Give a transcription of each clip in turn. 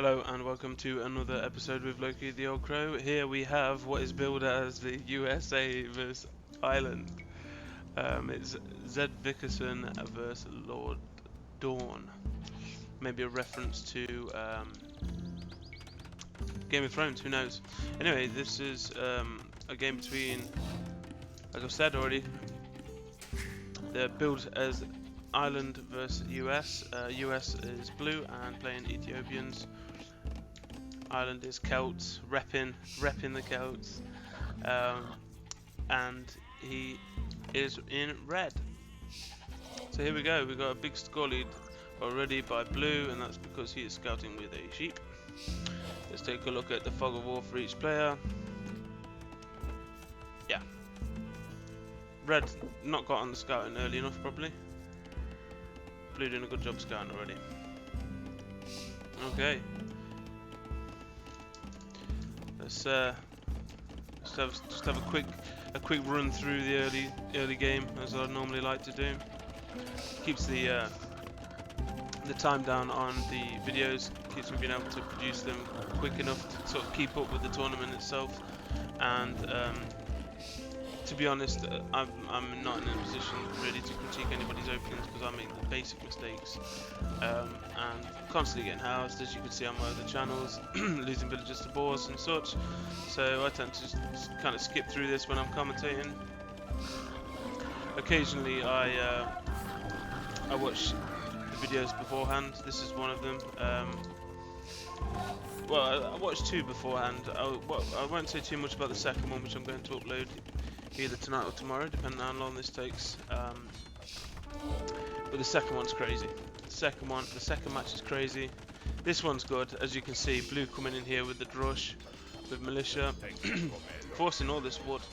Hello and welcome to another episode with Loki the Old Crow. Here we have what is billed as the USA vs Ireland. It's Zvikerson vs Lord Dorn. Maybe a reference to Game of Thrones, who knows. Anyway, this is a game between, like I've said already, they're billed as Ireland vs US. US is blue and playing Ethiopians. Ireland is Celts, repping the Celts, and he is in red. So here we go. We got a big score lead already by blue, and that's because he is scouting with a sheep. Let's take a look at the fog of war for each player. Yeah, red not got on the scouting early enough probably. Blue doing a good job scouting already. Okay. Let's just have a quick run through the early game, as I normally like to do. Keeps the time down on the videos, keeps me being able to produce them quick enough to sort of keep up with the tournament itself. And to be honest, I'm not in a position really to critique anybody's openings because I make the basic mistakes and constantly getting housed, as you can see on my other channels, losing villagers to boars and such. So I tend to just kind of skip through this when I'm commentating. Occasionally I watch the videos beforehand. This is one of them. Well, I watched two beforehand. I won't say too much about the second one, which I'm going to upload either tonight or tomorrow, depending on how long this takes. But the second one's crazy. The second match is crazy. This one's good, as you can see. Blue coming in here with the drush, with militia, forcing all this wood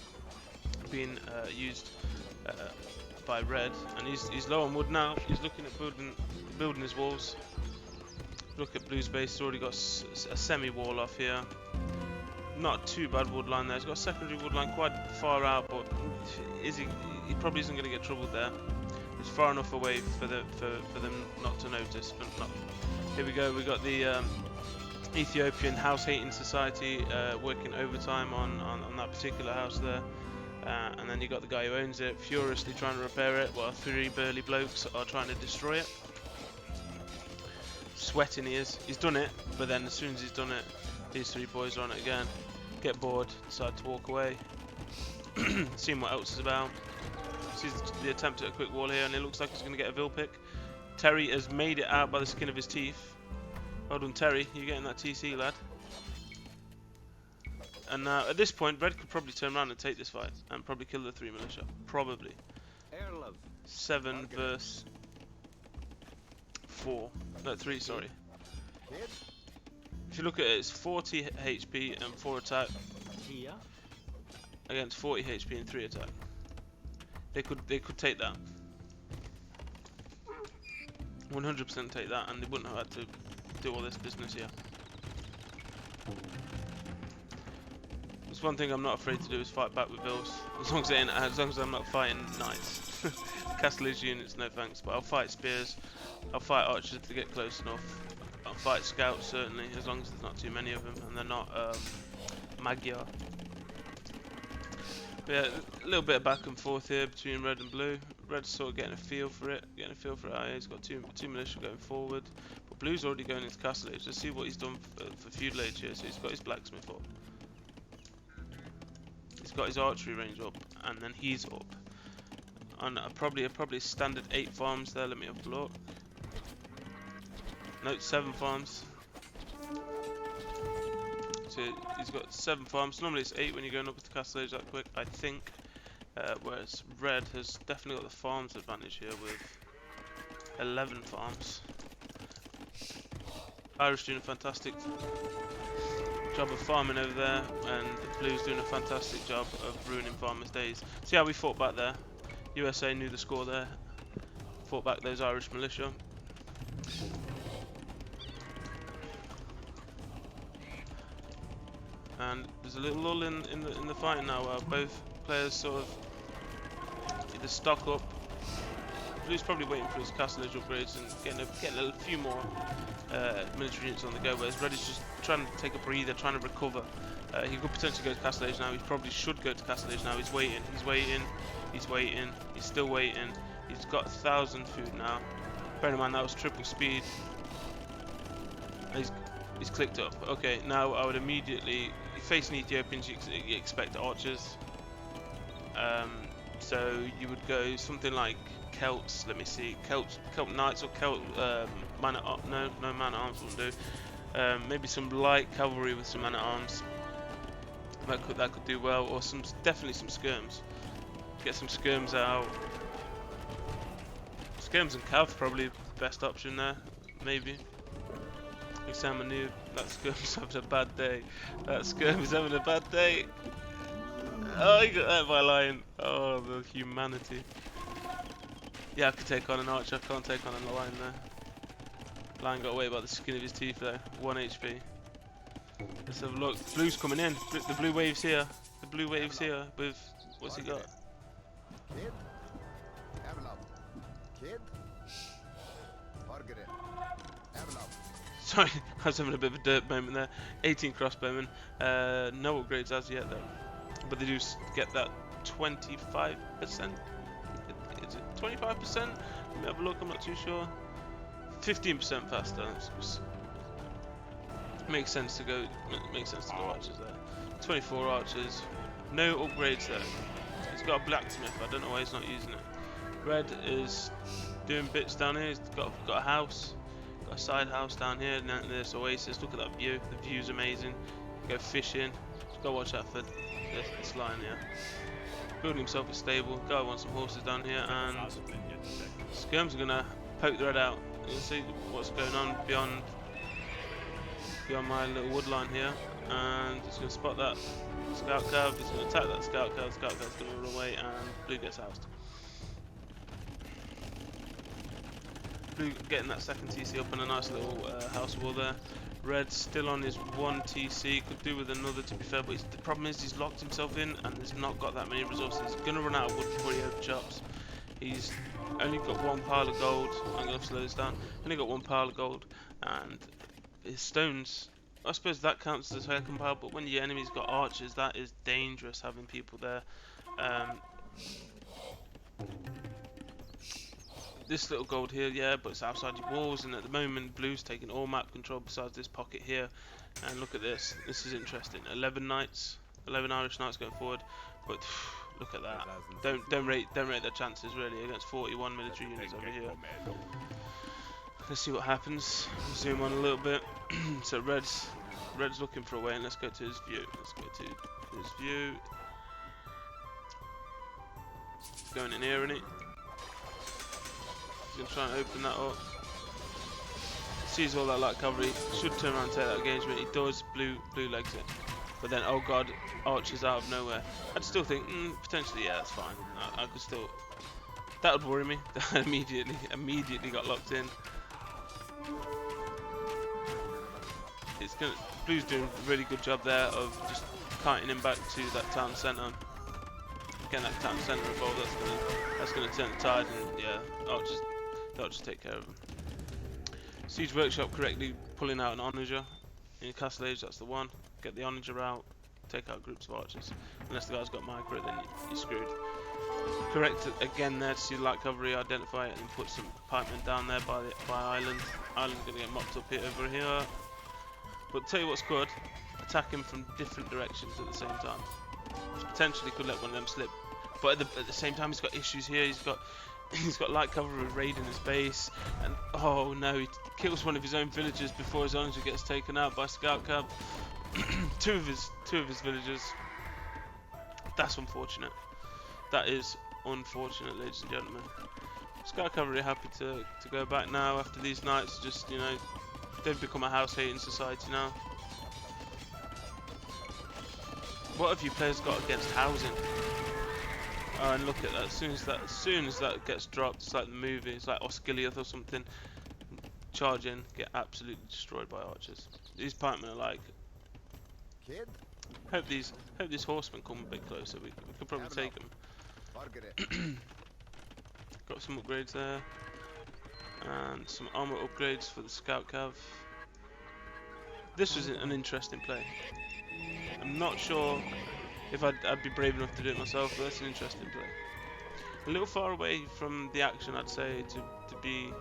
being used by red, and he's low on wood now. He's looking at building his walls. Look at blue's base. He's already got a semi-wall off here. Not too bad wood line there. He's got a secondary wood line quite far out, but he probably isn't going to get troubled there. It's far enough away for them not to notice. But not. Here we go. We got the Ethiopian house hating society working overtime on that particular house there, and then you got the guy who owns it furiously trying to repair it, while three burly blokes are trying to destroy it. Sweating he is. He's done it, but then as soon as he's done it, these three boys are on it again. Get bored, decide to walk away. Seeing what else is about. Sees the attempt at a quick wall here, and it looks like he's going to get a Vil pick. Terry has made it out by the skin of his teeth. Well done, Terry. You're getting that TC, lad. And now, at this point, red could probably turn around and take this fight, and probably kill the three militia. Probably. 7 versus 4. No, 3, sorry. If you look at it, it's 40 HP and 4 attack against 40 HP and 3 attack. They could take that. 100% take that, and they wouldn't have had to do all this business here. There's one thing I'm not afraid to do is fight back with Vils. As long as I'm not fighting knights. Castlage units, no thanks. But I'll fight spears. I'll fight archers to get close enough. I'll fight scouts certainly, as long as there's not too many of them and they're not Magyar. But yeah, a little bit of back and forth here between red and blue. Red's sort of getting a feel for it. Oh, yeah, he's got two militia going forward, but blue's already going into castle age. Let's see what he's done for feudal age here. So he's got his blacksmith up. He's got his archery range up, and then he's up. On probably standard 8 farms there. Let me have a look. No, 7 farms. So he's got 7 farms. Normally it's 8 when you're going up with the castle age that quick, I think. Whereas red has definitely got the farms advantage here with 11 farms. Irish doing a fantastic job of farming over there, and blue's doing a fantastic job of ruining farmers' days. See how we fought back there? USA knew the score there. Fought back those Irish militia. And there's a little lull in the fighting now, where both players sort of either stock up Blue's probably waiting for his castle age upgrades and getting a few more military units on the go, whereas Red is just trying to take a breather, trying to recover. He could potentially go to castle age now. He probably should go to castle age now. He's waiting, he's waiting, he's waiting, he's still waiting. He's got 1,000 food now. Bear in mind that was triple speed. He's clicked up. Okay, now I would immediately, facing Ethiopians, you expect archers. So you would go something like Celts. Let me see, Celt Knights or Celt man at no man at arms wouldn't do. Maybe some light cavalry with some man at arms. That could do well, or definitely some skirms. Get some skirms out. Skirms and cav probably the best option there, maybe. Examine new. That skirm's having a bad day. That skirm's having a bad day. Oh, he got hurt by a lion. Oh, the humanity. Yeah, I could take on an archer. I can't take on a lion there. Lion got away by the skin of his teeth though. 1 HP. Let's have a look. Blue's coming in. The blue wave's here. The blue wave's here with... What's he got? Kid? Have love. Kid? Target. Have love. Sorry, I was having a bit of a dirt moment there. 18 crossbowmen. No upgrades as yet though. But they do get that 25%. Is it 25%? Let me have a look, I'm not too sure. 15% faster. Makes sense to go archers there. 24 archers. No upgrades there. He's got a blacksmith, I don't know why he's not using it. Red is doing bits down here, he's got a house. Got a side house down here, and then there's Oasis. Look at that view, the view's amazing. Go fishing, just go watch out for this lion here. Building himself a stable, guy wants some horses down here, and skirms are gonna poke the red out. You can see what's going on beyond my little wood line here, and he's gonna spot that scout cav, he's gonna attack that scout cav's gonna run away, and blue gets housed. Blue getting that second TC up and a nice little house wall there. Red still on his 1 TC, could do with another to be fair, but the problem is he's locked himself in and has not got that many resources. He's going to run out of wood before he opens shops. He's only got 1 pile of gold. I'm going to slow this down. Only got 1 pile of gold, and his stones, I suppose that counts as a second pile, but when your enemy's got archers, that is dangerous having people there. This little gold here, yeah, but it's outside your walls, and at the moment blue's taking all map control besides this pocket here. And look at this, this is interesting. 11 knights, 11 Irish knights going forward, but look at that. Don't rate their chances really against 41 military units over here. Let's see what happens. Zoom on a little bit. So red's looking for a way, and let's go to his view. Let's go to his view. Going in here, innit? He's going to try and open that up. Sees all that light cavalry, should turn around and take that engagement. He does, blue legs it. But then, oh god, archers out of nowhere. I'd still think, potentially, yeah, that's fine. I could still, that would worry me. That immediately got locked in. It's gonna, blue's doing a really good job there of just kiting him back to that town centre. Getting that town centre involved, that's gonna turn the tide, and yeah, I'll just take care of him. Siege Workshop correctly pulling out an onager in Castle Age, that's the one. Get the onager out, take out groups of archers. Unless the guy's got micro, then you're screwed. Correct again there to see light cavalry, identify it, and put some pikemen down there by island. Island's gonna get mopped up here over here. But tell you what's good, attack him from different directions at the same time. Potentially could let one of them slip, but at the same time he's got issues here. He's got light cavalry raiding his base, and oh no, he kills one of his own villagers before his onager gets taken out by scout cab. two of his villagers. That's unfortunate. That is unfortunate, ladies and gentlemen. Scout cavalry are happy to go back now after these nights. Just, you know, they've become a house hating society now. What have you players got against housing? Oh, and look at that. As soon as that gets dropped, it's like the movie. It's like Osgiliath or something. Charge in, get absolutely destroyed by archers. These pikemen are like. Kid? Hope these horsemen come a bit closer. We could probably take them. Got some upgrades there. And some armor upgrades for the scout cav. This was an interesting play. I'm not sure if I'd be brave enough to do it myself, but that's an interesting play. A little far away from the action, I'd say, to be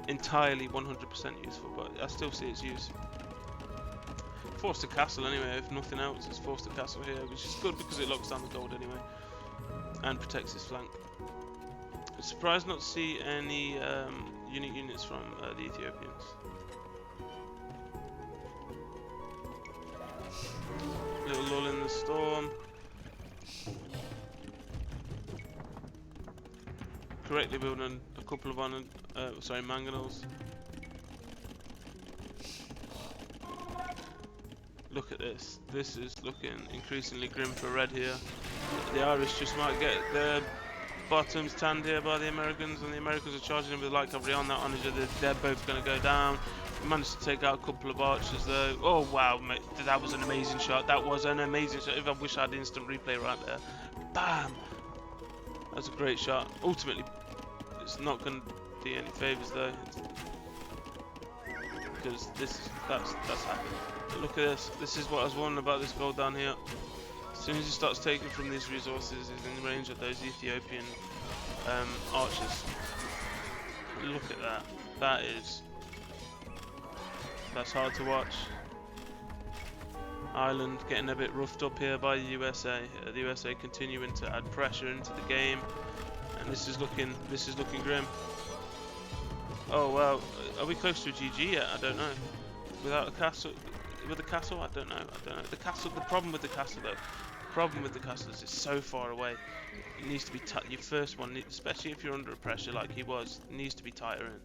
entirely 100% useful, but I still see its use. Forced a castle anyway, if nothing else, it's forced a castle here, which is good because it locks down the gold anyway, and protects his flank. I'm surprised not to see any unique units from the Ethiopians. Little lull in the storm. Correctly building a couple of mangonels. Look at this. This is looking increasingly grim for red here. The Irish just might get their bottoms tanned here by the Americans, and the Americans are charging them with light cavalry on that onager. They're both going to go down. We managed to take out a couple of archers though. Oh wow, mate, that was an amazing shot. That was an amazing shot. If I wish I had instant replay right there. Bam! That's a great shot. Ultimately, it's not going to do any favours though, because that's happened. But look at this. This is what I was warning about. This gold down here. As soon as he starts taking from these resources, he's in range of those Ethiopian archers. Look at that. That's hard to watch. Ireland getting a bit roughed up here by the USA. The USA continuing to add pressure into the game, and this is looking grim. Oh wow, are we close to a GG yet? I don't know. Without a castle, with the castle, I don't know. The castle. The problem with the castle though. The problem with the castle is it's so far away. It needs to be your first one, especially if you're under pressure like he was. It needs to be tighter in.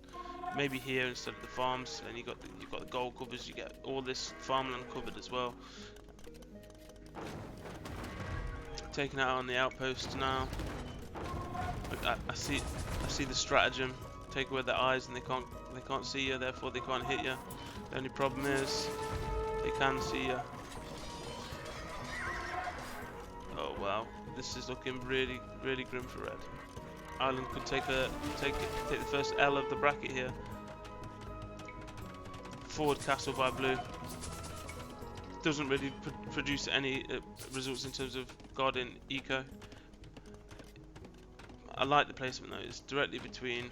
Maybe here instead of the farms, and you've got the gold covers. You get all this farmland covered as well. Taking out on the outposts now. I see the stratagem. Take away their eyes, and they can't see you. Therefore, they can't hit you. The only problem is they can see you. Oh wow, this is looking really grim for red. Ireland could take the first L of the bracket here. Forward castle by blue. Doesn't really produce any results in terms of guarding eco. I like the placement though. It's directly between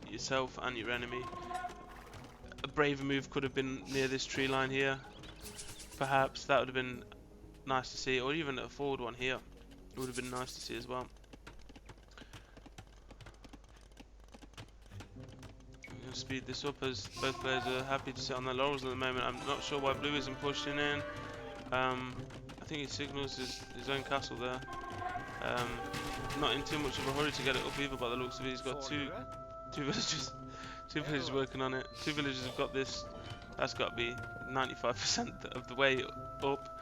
yourself and your enemy. A braver move could have been near this tree line here. Perhaps that would have been nice to see, or even a forward one here. It would have been nice to see as well. Speed this up as both players are happy to sit on their laurels at the moment. I'm not sure why blue isn't pushing in. I think he signals his own castle there. Not in too much of a hurry to get it up either by the looks of it. He's got two villagers working on it. Two villagers have got this. That's got to be 95% of the way up.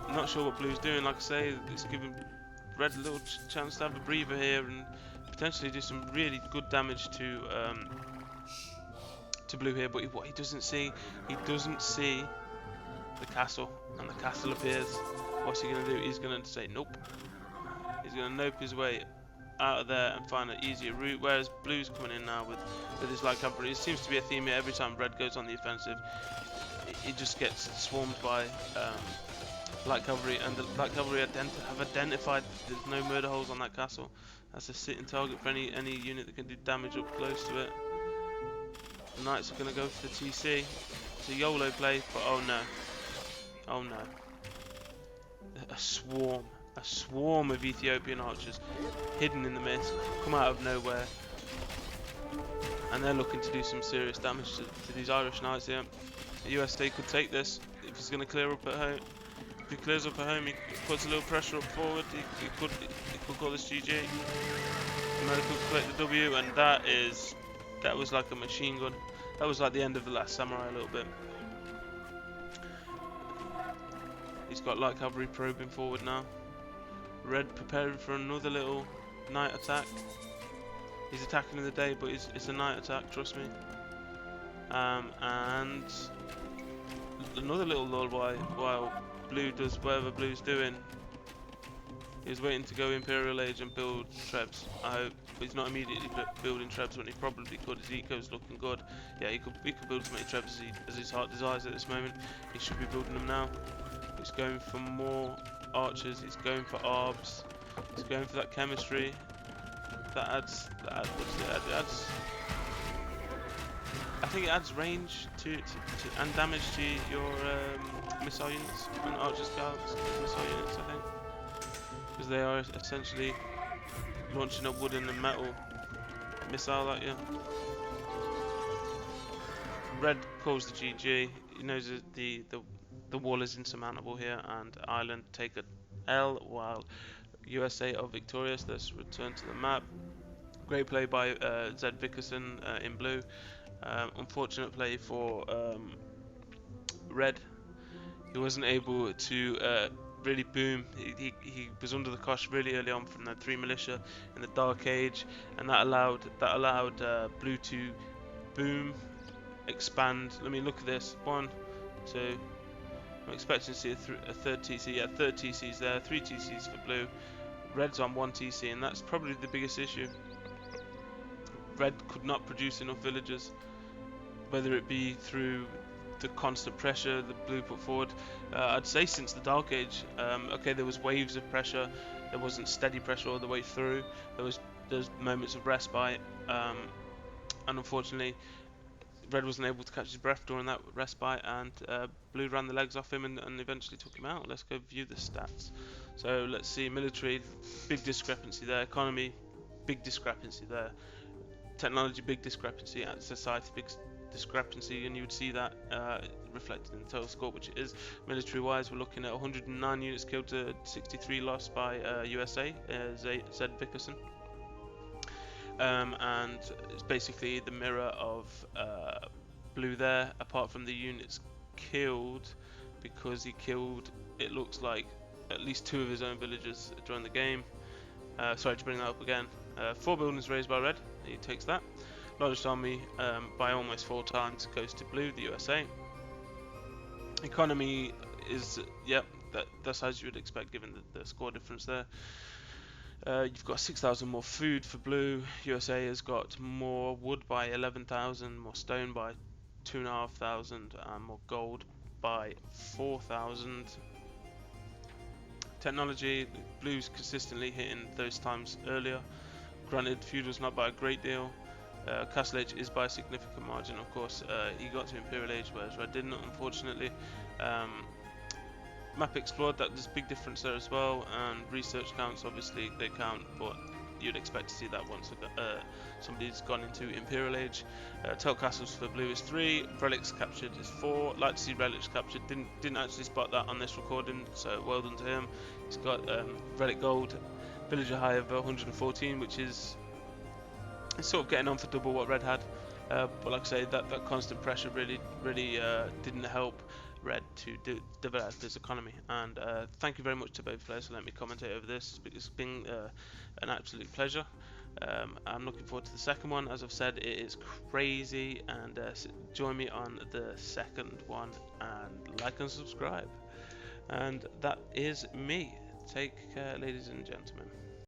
I'm not sure what blue's doing. Like I say, it's giving red a little chance to have a breather here and potentially do some really good damage to blue here, but what he doesn't see the castle, and the castle appears. What's he going to do? He's going to say nope. He's going to nope his way out of there and find an easier route, whereas blue's coming in now with his light cavalry. It seems to be a theme here. Every time red goes on the offensive, he just gets swarmed by light cavalry, and the light cavalry have identified there's no murder holes on that castle. That's a sitting target for any unit that can do damage up close to it. The knights are going to go for the TC. It's a YOLO play, but oh no. A swarm of Ethiopian archers hidden in the mist, come out of nowhere. And they're looking to do some serious damage to these Irish knights here. The USA could take this if he's going to clear up at home. If he clears up at home, he puts a little pressure up forward, he could call this GG. America could collect the W, and that was like a machine gun. That was like the end of The Last Samurai a little bit. He's got light cavalry probing forward now. Red preparing for another little night attack. He's attacking in the day, but it's a night attack, trust me. And another little lull while blue does whatever blue's doing. He's waiting to go Imperial Age and build Trebs. I hope, but he's not immediately building Trebs when he probably could. His eco's looking good. Yeah, he could build as many Trebs as his heart desires at this moment. He should be building them now. He's going for more archers. He's going for arbs. He's going for that chemistry. That adds. What's it add? It adds. I think it adds range to and damage to your missile units and archer scouts missile units. I think. Because they are essentially launching a wooden and metal missile at you. Red calls the GG. He knows that the wall is insurmountable here, and Ireland take a L while USA are victorious. Let's return to the map. Great play by zvikerson in blue. Unfortunate play for Red. He wasn't able to really boom. He was under the cosh really early on from that 3 militia in the Dark Age, and that allowed blue to boom, expand. Let me look at this. 1, 2. I'm expecting to see a third TC. Yeah, third TC's there. 3 TCs for blue. Red's on 1 TC, and that's probably the biggest issue. Red could not produce enough villagers, whether it be through the constant pressure that blue put forward. I'd say since the Dark Age. Okay, there was waves of pressure. There wasn't steady pressure all the way through. There's moments of respite, and unfortunately, Red wasn't able to catch his breath during that respite, and blue ran the legs off him and eventually took him out. Let's go view the stats. So let's see, military, big discrepancy there. Economy, big discrepancy there. Technology, big discrepancy. At society, big discrepancy, and you would see that reflected in the total score, which it is. Military wise, we're looking at 109 units killed to 63 lost by USA, zvikerson. And it's basically the mirror of blue there, apart from the units killed, because he killed, it looks like, at least 2 of his own villagers during the game. Sorry to bring that up again. 4 buildings raised by Red, he takes that. Largest army by almost 4 times goes to blue, the USA. Economy is, yep, that's as you would expect given the score difference there. You've got 6,000 more food for blue. USA has got more wood by 11,000, more stone by 2,500, and more gold by 4,000. Technology, blue's consistently hitting those times earlier. Granted, feudal's not by a great deal. Castle Age is by a significant margin, of course. He got to Imperial Age, whereas Red didn't, unfortunately. Map explored, there's a big difference there as well, and research counts, obviously they count, but you'd expect to see that once somebody's gone into Imperial Age. Total castles for blue is 3, relics captured is 4. Like to see relics captured, didn't actually spot that on this recording, so well done to him. He's got relic gold, villager high of 114, which is sort of getting on for double what Red had. But like I say, that constant pressure really didn't help Red to develop his economy. And thank you very much to both players for letting me commentate over this. It's been an absolute pleasure. I'm looking forward to the second one. As I've said, it is crazy, and join me on the second one, and like and subscribe. And that is me. Take care, ladies and gentlemen.